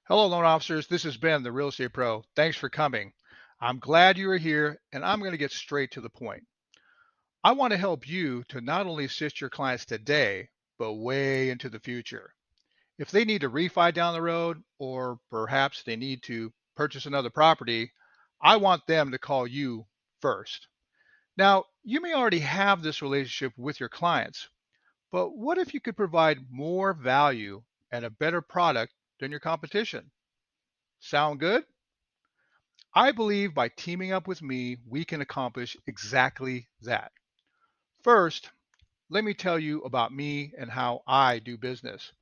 Hello, loan officers. This is Ben, the Real Estate Pro. Thanks for coming. I'm glad you are here, and I'm going to get straight to the point. I want to help you to not only assist your clients today, but way into the future. If they need to refi down the road, or perhaps they need to purchase another property, I want them to call you first. Now, you may already have this relationship with your clients, but what if you could provide more value and a better product than your competition? Sound good? I believe by teaming up with me, we can accomplish exactly that. First, let me tell you about me and how I do business.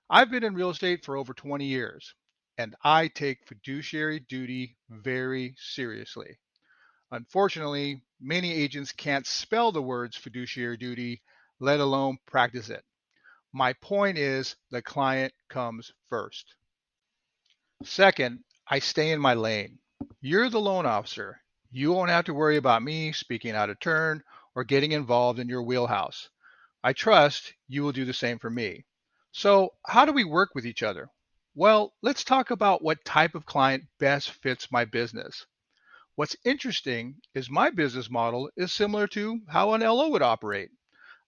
I've been in real estate for over 20 years, and I take fiduciary duty very seriously. Unfortunately, many agents can't spell the words fiduciary duty, let alone practice it. My point is the client comes first. Second, I stay in my lane. You're the loan officer. You won't have to worry about me speaking out of turn or getting involved in your wheelhouse. I trust you will do the same for me. So, how do we work with each other? Well, let's talk about what type of client best fits my business. What's interesting is my business model is similar to how an LO would operate.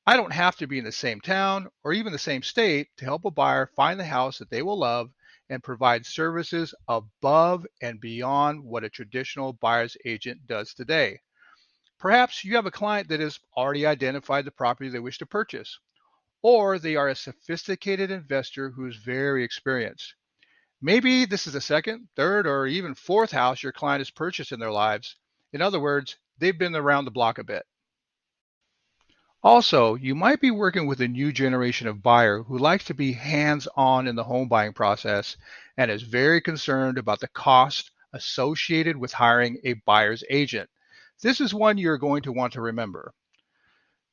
I don't have to be in the same town or even the same state to help a buyer find the house that they will love and provide services above and beyond what a traditional buyer's agent does today. Perhaps you have a client that has already identified the property they wish to purchase, or they are a sophisticated investor who is very experienced. Maybe this is the second, third, or even fourth house your client has purchased in their lives. In other words, they've been around the block a bit. Also, you might be working with a new generation of buyer who likes to be hands-on in the home buying process and is very concerned about the cost associated with hiring a buyer's agent. This is one you're going to want to remember.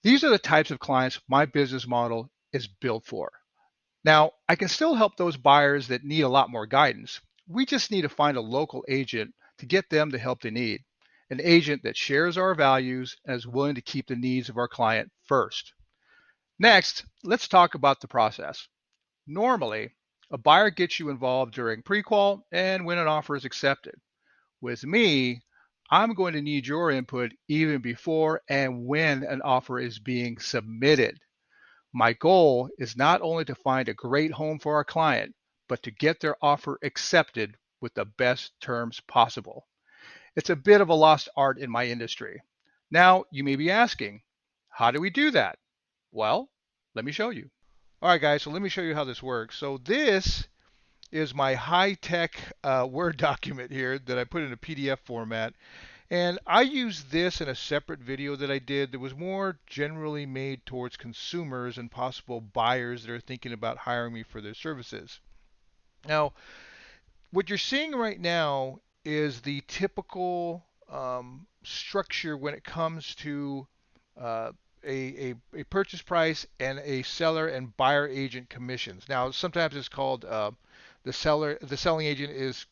These are the types of clients my business model is built for. Now, I can still help those buyers that need a lot more guidance. We just need to find a local agent to get them the help they need. An agent that shares our values and is willing to keep the needs of our client first. Next, let's talk about the process. Normally, a buyer gets you involved during pre-qual and when an offer is accepted. With me, I'm going to need your input even before and when an offer is being submitted. My goal is not only to find a great home for our client, but to get their offer accepted with the best terms possible. It's a bit of a lost art in my industry. Now, you may be asking, how do we do that? Well, let me show you. All right, guys, so let me show you how this works. So this is my high-tech Word document here that I put in a PDF format. And I used this in a separate video that I did that was more generally made towards consumers and possible buyers that are thinking about hiring me for their services. Now, what you're seeing right now is the typical structure when it comes to uh, a purchase price and a seller and buyer agent commissions. Now, sometimes it's called the selling agent is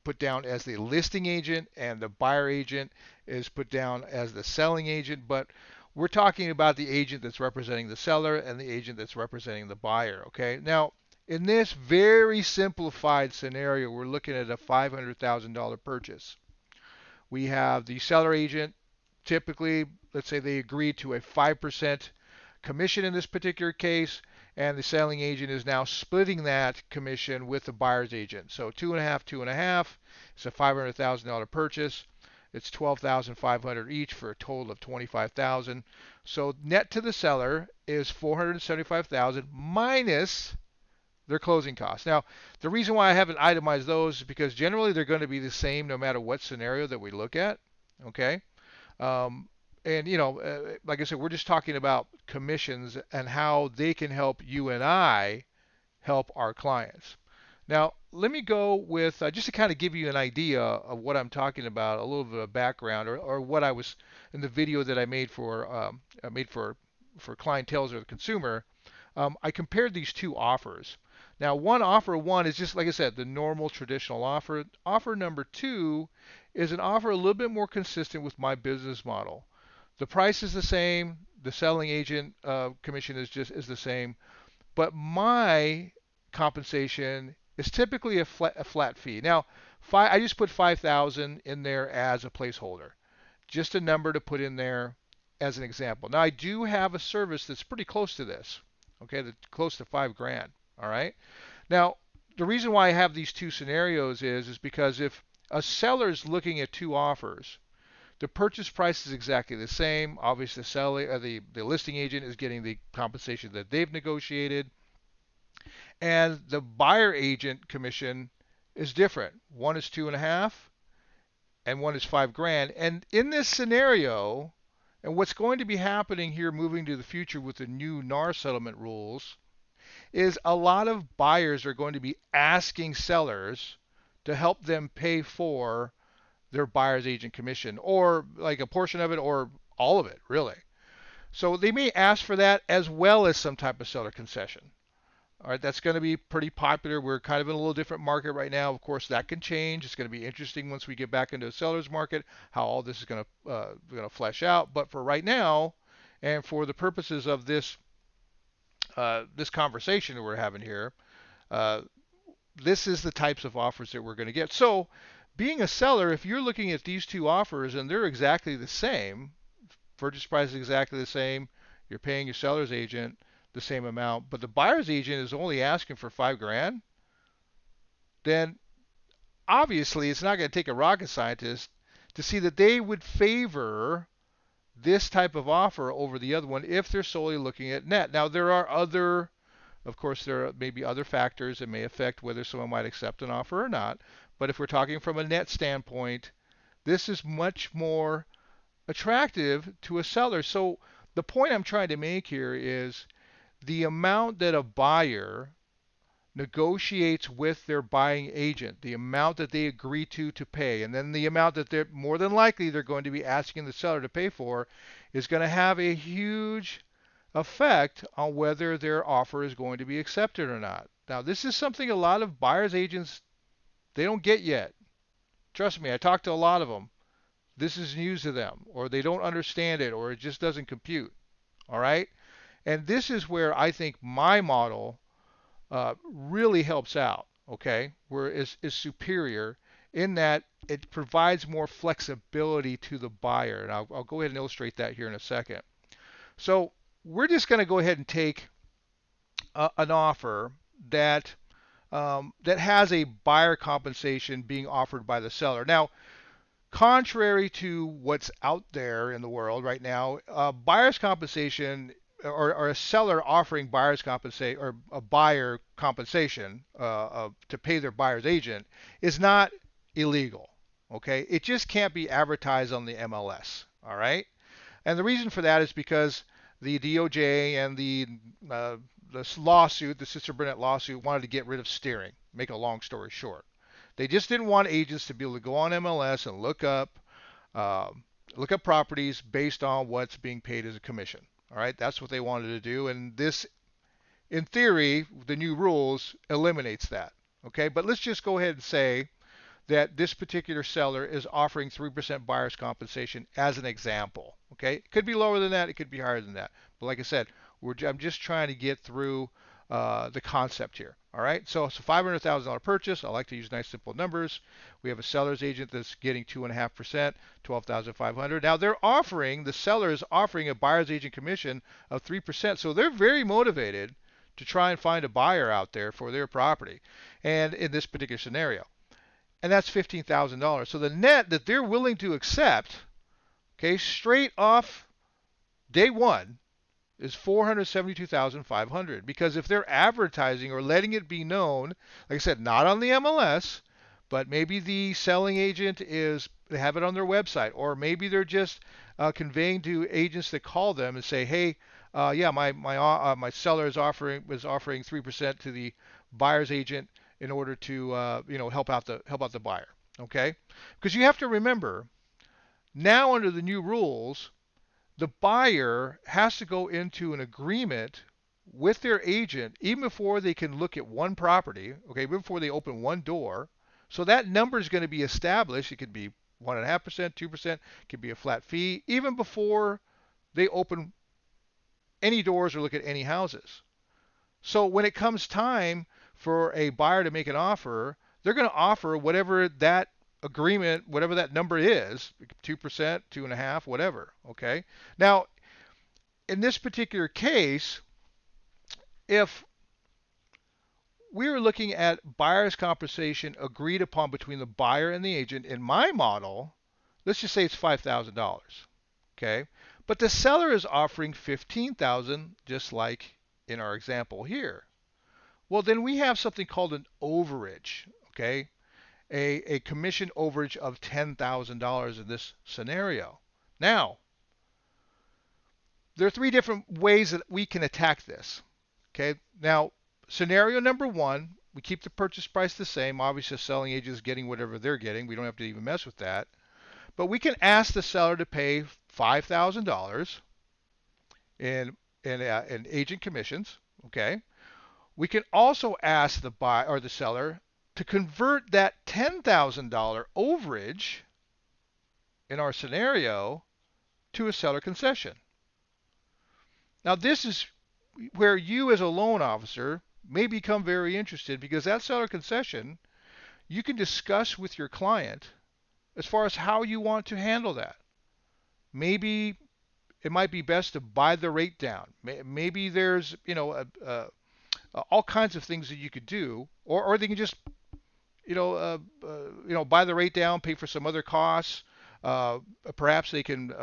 put down as the listing agent, and the buyer agent is put down as the selling agent. But we're talking about the agent that's representing the seller and the agent that's representing the buyer. Okay. Now, in this very simplified scenario, we're looking at a $500,000 purchase. We have the seller agent, typically, let's say they agree to a 5% commission in this particular case, and the selling agent is now splitting that commission with the buyer's agent. So two and a half, two and a half. It's a $500,000 purchase. It's 12,500 each for a total of 25,000. So net to the seller is 475,000 minus their closing costs. Now, the reason why I haven't itemized those is because generally they're going to be the same no matter what scenario that we look at. Okay. Um, and like I said, we're just talking about commissions and how they can help you and I help our clients. Now, let me go with just to kind of give you an idea of what I'm talking about, a little bit of background, or what I was in the video that I made for clientele or the consumer. I compared these two offers. Now, offer one is just like I said, the normal traditional offer. Offer number two is an offer a little bit more consistent with my business model. The price is the same. The selling agent commission is the same, but my compensation is typically a flat fee. Now, I just put 5,000 in there as a placeholder, just a number to put in there as an example. Now, I do have a service that's pretty close to this, okay, that's close to 5 grand. All right. Now, the reason why I have these two scenarios is because if a seller's looking at two offers, the purchase price is exactly the same. Obviously, the listing agent is getting the compensation that they've negotiated, and the buyer agent commission is different. One is 2.5, and one is 5 grand. And in this scenario, and what's going to be happening here moving to the future with the new NAR settlement rules, is a lot of buyers are going to be asking sellers to help them pay for their buyer's agent commission, or like a portion of it, or all of it, really. So they may ask for that as well as some type of seller concession. All right, that's going to be pretty popular. We're kind of in a little different market right now. Of course, that can change. It's going to be interesting once we get back into a seller's market, how all this is going to flesh out. But for right now, and for the purposes of this this conversation that we're having here, uh, this is the types of offers that we're going to get. So, being a seller, if you're looking at these two offers and they're exactly the same, purchase price is exactly the same, you're paying your seller's agent the same amount, but the buyer's agent is only asking for 5 grand, then obviously it's not going to take a rocket scientist to see that they would favor this type of offer over the other one if they're solely looking at net. Now, of course, there may be other factors that may affect whether someone might accept an offer or not. But if we're talking from a net standpoint, this is much more attractive to a seller. So the point I'm trying to make here is the amount that a buyer negotiates with their buying agent, the amount that they agree to pay, and then the amount that they're more than likely they're going to be asking the seller to pay for, is going to have a huge effect on whether their offer is going to be accepted or not. Now, this is something a lot of buyers agents, they don't get yet. Trust me, I talked to a lot of them. This is news to them, or they don't understand it, or it just doesn't compute. All right? And this is where I think my model really helps out, okay, where is superior in that it provides more flexibility to the buyer. And I'll go ahead and illustrate that here in a second. So we're just going to go ahead and take an offer that that has a buyer compensation being offered by the seller. Now, contrary to what's out there in the world right now, buyer's compensation, or a seller offering buyer's compensation, or a buyer compensation to pay their buyer's agent, is not illegal. Okay, it just can't be advertised on the MLS. All right, and the reason for that is because the DOJ and this lawsuit, the Sister Burnett lawsuit, wanted to get rid of steering. Make a long story short, they just didn't want agents to be able to go on MLS and look up properties based on what's being paid as a commission. All right, that's what they wanted to do, and this, in theory, the new rules eliminates that. Okay, but let's just go ahead and say that this particular seller is offering 3% buyer's compensation as an example. Okay, it could be lower than that, it could be higher than that. But like I said, I'm just trying to get through the concept here. All right, so it's a $500,000 purchase. I like to use nice simple numbers. We have a seller's agent that's getting 2.5%, $12,500. Now the seller is offering a buyer's agent commission of 3%. So they're very motivated to try and find a buyer out there for their property, and in this particular scenario. And that's $15,000. So the net that they're willing to accept, okay, straight off day one, is $472,500. Because if they're advertising or letting it be known, like I said, not on the MLS, but maybe the selling agent they have it on their website, or maybe they're just conveying to agents that call them and say, hey, yeah, my seller was offering 3% to the buyer's agent in order to help out the buyer. Okay, because you have to remember, now under the new rules, the buyer has to go into an agreement with their agent even before they can look at one property, okay, before they open one door. So that number is going to be established. It could be 1.5%, 2%, it could be a flat fee, even before they open any doors or look at any houses. So when it comes time for a buyer to make an offer, they're going to offer whatever that agreement, whatever that number is, 2%, 2.5%, whatever. Okay. Now, in this particular case, if we were looking at buyer's compensation agreed upon between the buyer and the agent, in my model, let's just say it's $5,000. Okay. But the seller is offering $15,000, just like in our example here. Well, then we have something called an overage. Okay. A commission overage of $10,000 in this scenario. Now, there are three different ways that we can attack this. Okay. Now, scenario number one, we keep the purchase price the same. Obviously, the selling agent is getting whatever they're getting. We don't have to even mess with that. But we can ask the seller to pay $5,000 in agent commissions. Okay. We can also ask the buyer or the seller to convert that $10,000 overage in our scenario to a seller concession. Now, this is where you as a loan officer may become very interested, because that seller concession, you can discuss with your client as far as how you want to handle that. Maybe it might be best to buy the rate down. Maybe there's, all kinds of things that you could do, or they can just, buy the rate down, pay for some other costs. Perhaps they can,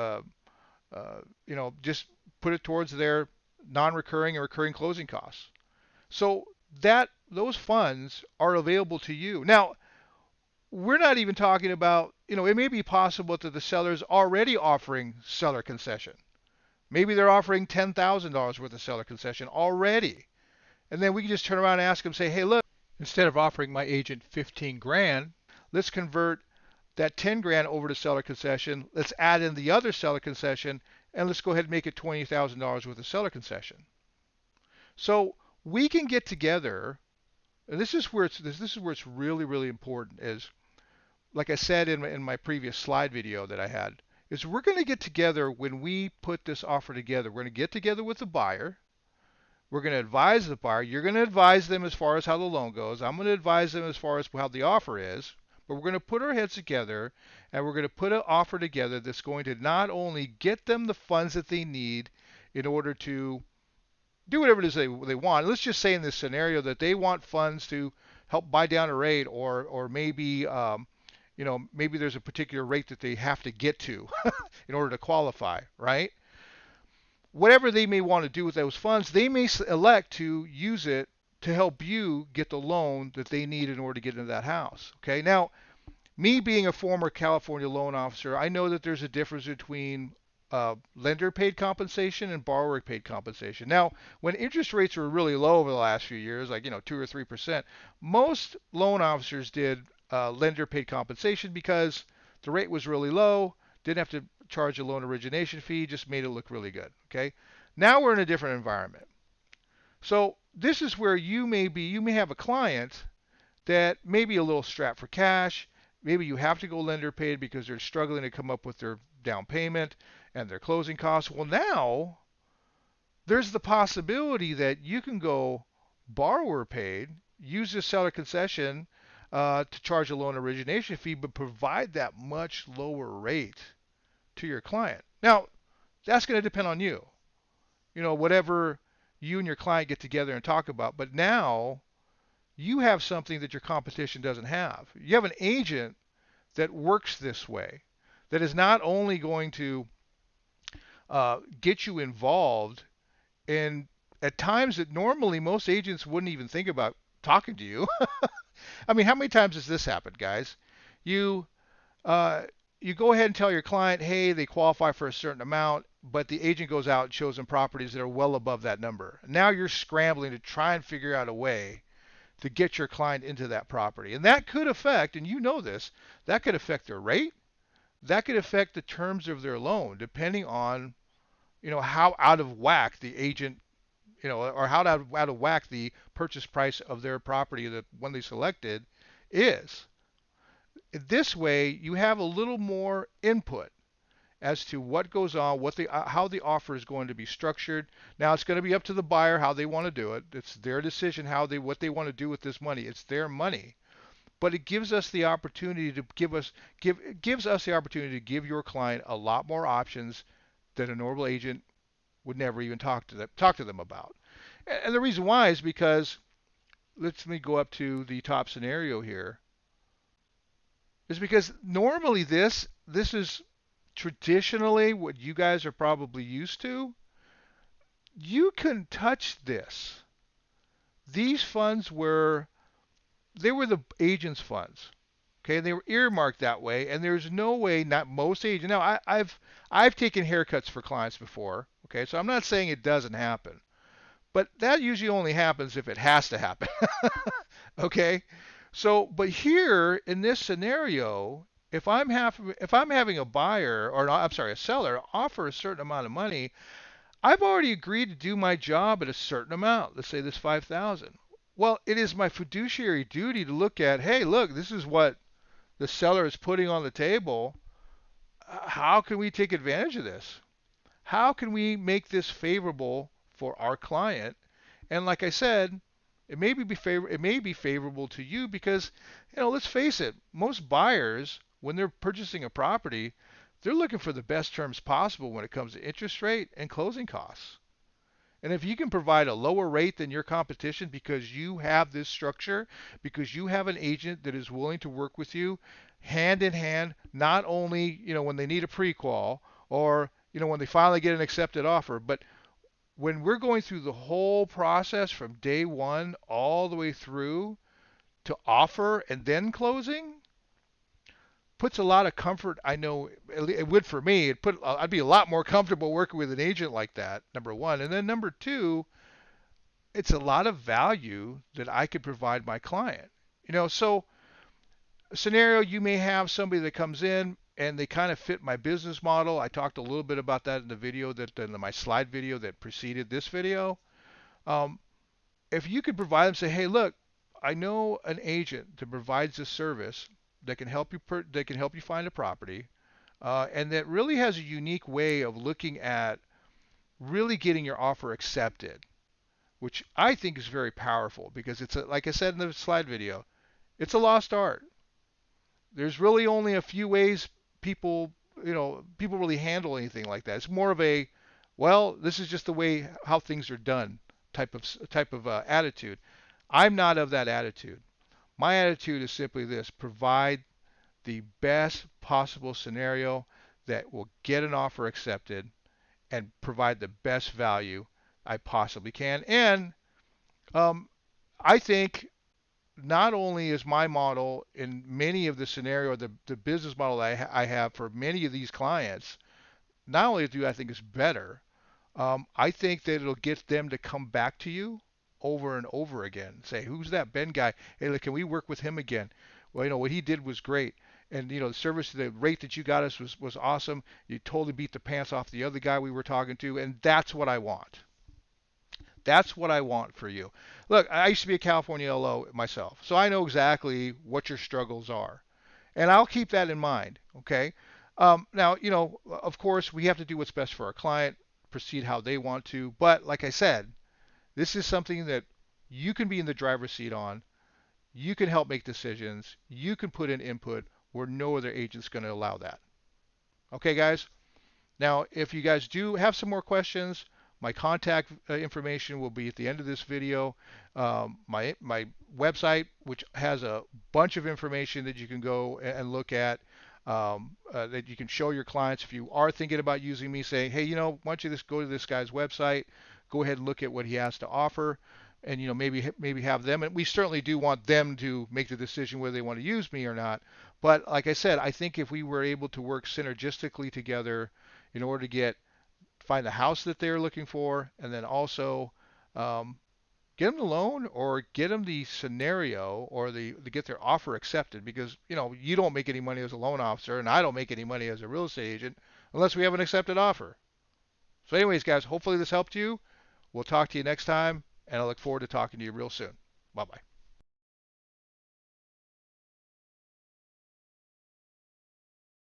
just put it towards their non-recurring or recurring closing costs. So that those funds are available to you. Now, we're not even talking about, it may be possible that the seller's already offering seller concession. Maybe they're offering $10,000 worth of seller concession already. And then we can just turn around and ask them, say, hey, look, instead of offering my agent 15 grand, let's convert that 10 grand over to seller concession. Let's add in the other seller concession, and let's go ahead and make it $20,000 worth of seller concession. So we can get together, and this is where it's really, really important. Is, like I said in my previous slide video that I had, is we're going to get together when we put this offer together. We're going to get together with the buyer. We're going to advise the buyer. You're going to advise them as far as how the loan goes. I'm going to advise them as far as how the offer is. But we're going to put our heads together, and we're going to put an offer together that's going to not only get them the funds that they need in order to do whatever it is they want. Let's just say in this scenario that they want funds to help buy down a rate, or maybe maybe there's a particular rate that they have to get to in order to qualify, right? Whatever they may want to do with those funds, they may elect to use it to help you get the loan that they need in order to get into that house. Okay. Now, me being a former California loan officer, I know that there's a difference between lender paid compensation and borrower paid compensation. Now, when interest rates were really low over the last few years, like 2 or 3%, most loan officers did lender paid compensation because the rate was really low, didn't have to charge a loan origination fee, just made it look really good. Okay. Now we're in a different environment. So this is where you may have a client that may be a little strapped for cash. Maybe you have to go lender paid because they're struggling to come up with their down payment and their closing costs. Well, now there's the possibility that you can go borrower paid, use the seller concession to charge a loan origination fee, but provide that much lower rate to your client. Now, that's going to depend on you. Whatever you and your client get together and talk about. But now you have something that your competition doesn't have. You have an agent that works this way, that is not only going to get you involved in at times that normally most agents wouldn't even think about talking to you. I mean, how many times has this happened, guys? You go ahead and tell your client, hey, they qualify for a certain amount, but the agent goes out and shows them properties that are well above that number. Now you're scrambling to try and figure out a way to get your client into that property. And that could affect, and you know this, that could affect their rate. That could affect the terms of their loan, depending on, how out of whack the agent, or how out of whack the purchase price of their property, the one they selected, is. This way, you have a little more input. as to what goes on, how the offer is going to be structured. Now it's going to be up to the buyer how they want to do it. It's their decision what they want to do with this money. It's their money. But it gives us the opportunity to it gives us the opportunity to give your client a lot more options that a normal agent would never even talk to them about. And the reason why is because let me go up to the top scenario here. Is because normally this is traditionally what you guys are probably used to. You couldn't touch this. These funds were the agent's funds. Okay, they were earmarked that way, and there's no way, not most agents. Now, I've taken haircuts for clients before. Okay, so I'm not saying it doesn't happen, but that usually only happens if it has to happen. Okay, so but here in this scenario, if I'm having a buyer or I'm sorry, a seller offer a certain amount of money, I've already agreed to do my job at a certain amount. Let's say this 5,000. Well, it is my fiduciary duty to look at, hey, look, this is what the seller is putting on the table. How can we take advantage of this? How can we make this favorable for our client? And like I said, it may be favorable to you because, let's face it, most buyers when they're purchasing a property, they're looking for the best terms possible when it comes to interest rate and closing costs. And if you can provide a lower rate than your competition because you have this structure, because you have an agent that is willing to work with you hand in hand, not only, when they need a pre-qual or, when they finally get an accepted offer, but when we're going through the whole process from day one all the way through to offer and then closing, puts a lot of comfort. I know it would for me. I'd be a lot more comfortable working with an agent like that. Number one, and then number two, it's a lot of value that I could provide my client. So a scenario, you may have somebody that comes in and they kind of fit my business model. I talked a little bit about that in the video in my slide video that preceded this video. Um, if you could provide them, say, hey, look, I know an agent that provides this service that can help you find a property, and that really has a unique way of looking at really getting your offer accepted, which I think is very powerful because like I said in the slide video, it's a lost art. There's really only a few ways people really handle anything like that. It's more of a, well, this is just the way how things are done type of attitude. I'm not of that attitude. My attitude is simply this: provide the best possible scenario that will get an offer accepted and provide the best value I possibly can. And I think not only is my model in many of the scenario, the business model I have for many of these clients, not only do I think it's better, I think that it'll get them to come back to you over and over again. Say, who's that Ben guy? Hey, look, can we work with him again? Well, what he did was great. And the rate that you got us was awesome. You totally beat the pants off the other guy we were talking to, and that's what I want. That's what I want for you. Look, I used to be a California LO myself, so I know exactly what your struggles are, and I'll keep that in mind. Okay. Now, of course, we have to do what's best for our client, proceed how they want to, but like I said, this is something that you can be in the driver's seat on. You can help make decisions. You can put in input where no other agent's going to allow that. Okay, guys? Now, if you guys do have some more questions, my contact information will be at the end of this video. My website, which has a bunch of information that you can go and look at, that you can show your clients. If you are thinking about using me, saying, hey, why don't you just go to this guy's website, go ahead and look at what he has to offer, and maybe have them. And we certainly do want them to make the decision whether they want to use me or not. But like I said, I think if we were able to work synergistically together in order to find the house that they're looking for, and then also get them the loan or get them the scenario or to get their offer accepted, because you don't make any money as a loan officer, and I don't make any money as a real estate agent unless we have an accepted offer. So anyways, guys, hopefully this helped you. We'll talk to you next time, and I look forward to talking to you real soon. Bye-bye.